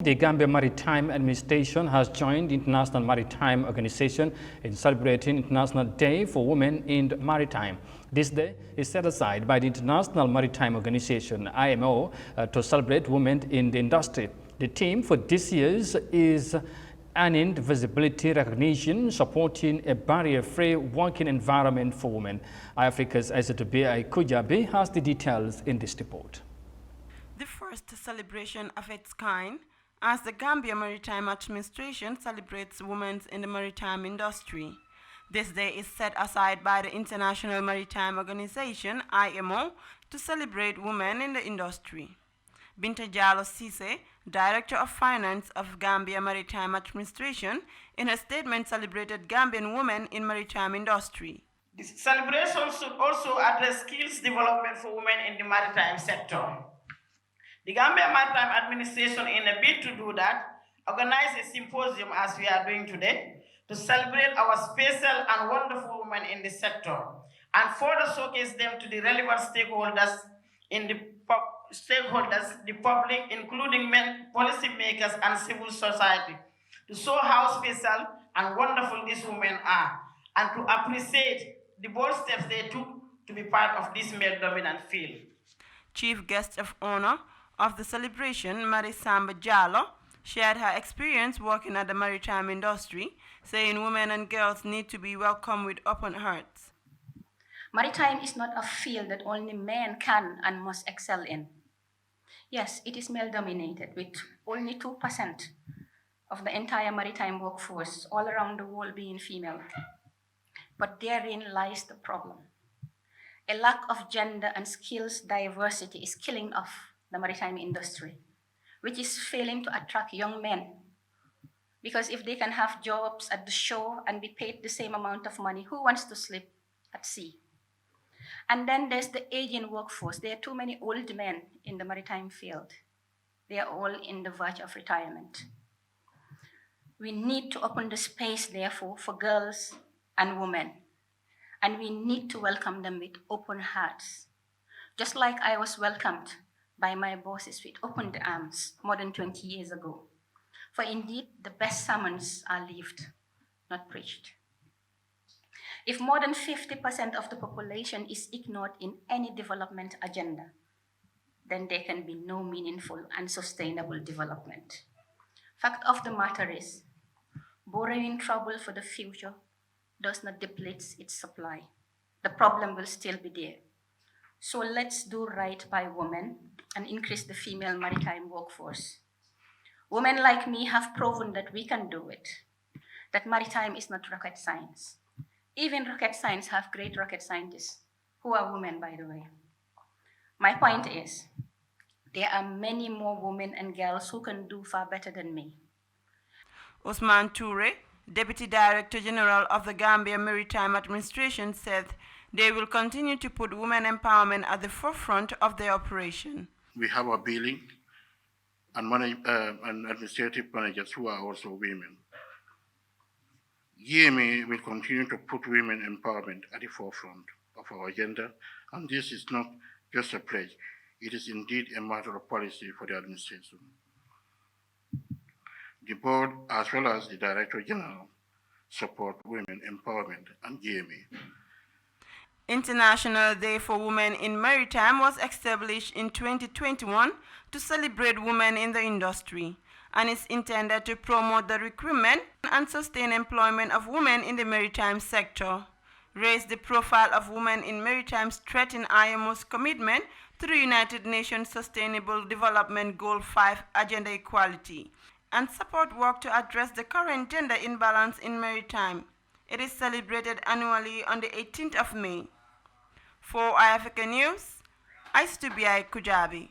The Gambia Maritime Administration has joined the International Maritime Organization in celebrating International Day for Women in the Maritime. This day is set aside by the International Maritime Organization, IMO, to celebrate women in the industry. The theme for this year's is earning visibility, recognition, supporting a barrier-free working environment for women. Eyeafrica's Yahya Jammeh has the details in this report. The first celebration of its kind, as the Gambia Maritime Administration celebrates women in the maritime industry. This day is set aside by the International Maritime Organization, IMO, to celebrate women in the industry. Binta Jallow Cisse, Director of Finance of Gambia Maritime Administration, in her statement celebrated Gambian women in maritime industry. The celebration should also address skills development for women in the maritime sector. The Gambia Maritime Administration, in a bid to do that, organized a symposium as we are doing today to celebrate our special and wonderful women in the sector and further showcase them to the relevant stakeholders the public, including policy makers and civil society, to show how special and wonderful these women are and to appreciate the bold steps they took to be part of this male-dominant field. Chief Guest of Honor of the celebration, Maritime Jallow, shared her experience working at the maritime industry, saying women and girls need to be welcomed with open hearts. Maritime is not a field that only men can and must excel in. Yes, it is male-dominated, with only 2% of the entire maritime workforce all around the world being female. But therein lies the problem. A lack of gender and skills diversity is killing off the maritime industry, which is failing to attract young men. Because if they can have jobs at the shore and be paid the same amount of money, who wants to sleep at sea? And then there's the aging workforce. There are too many old men in the maritime field. They are all in the verge of retirement. We need to open the space, therefore, for girls and women. And we need to welcome them with open hearts. Just like I was welcomed by my bosses with open arms more than 20 years ago. For indeed, the best sermons are lived, not preached. If more than 50% of the population is ignored in any development agenda, then there can be no meaningful and sustainable development. Fact of the matter is, borrowing trouble for the future does not deplete its supply. The problem will still be there. So let's do right by women and increase the female maritime workforce. Women like me have proven that we can do it, that maritime is not rocket science. Even rocket science have great rocket scientists, who are women, by the way. My point is, there are many more women and girls who can do far better than me. Osman Toure, Deputy Director General of the Gambia Maritime Administration, said they will continue to put women empowerment at the forefront of their operation. We have a billing and administrative managers who are also women. GMA will continue to put women empowerment at the forefront of our agenda, and this is not just a pledge, it is indeed a matter of policy for the administration. The board, as well as the Director General, support women empowerment and GMA. International Day for Women in Maritime was established in 2021 to celebrate women in the industry, and is intended to promote the recruitment and sustain employment of women in the maritime sector, raise the profile of women in maritime, strengthen IMO's commitment to the United Nations Sustainable Development Goal 5 Agenda Equality, and support work to address the current gender imbalance in maritime. It is celebrated annually on the 18th of May. For Eyeafrica News, Yahya Jammeh.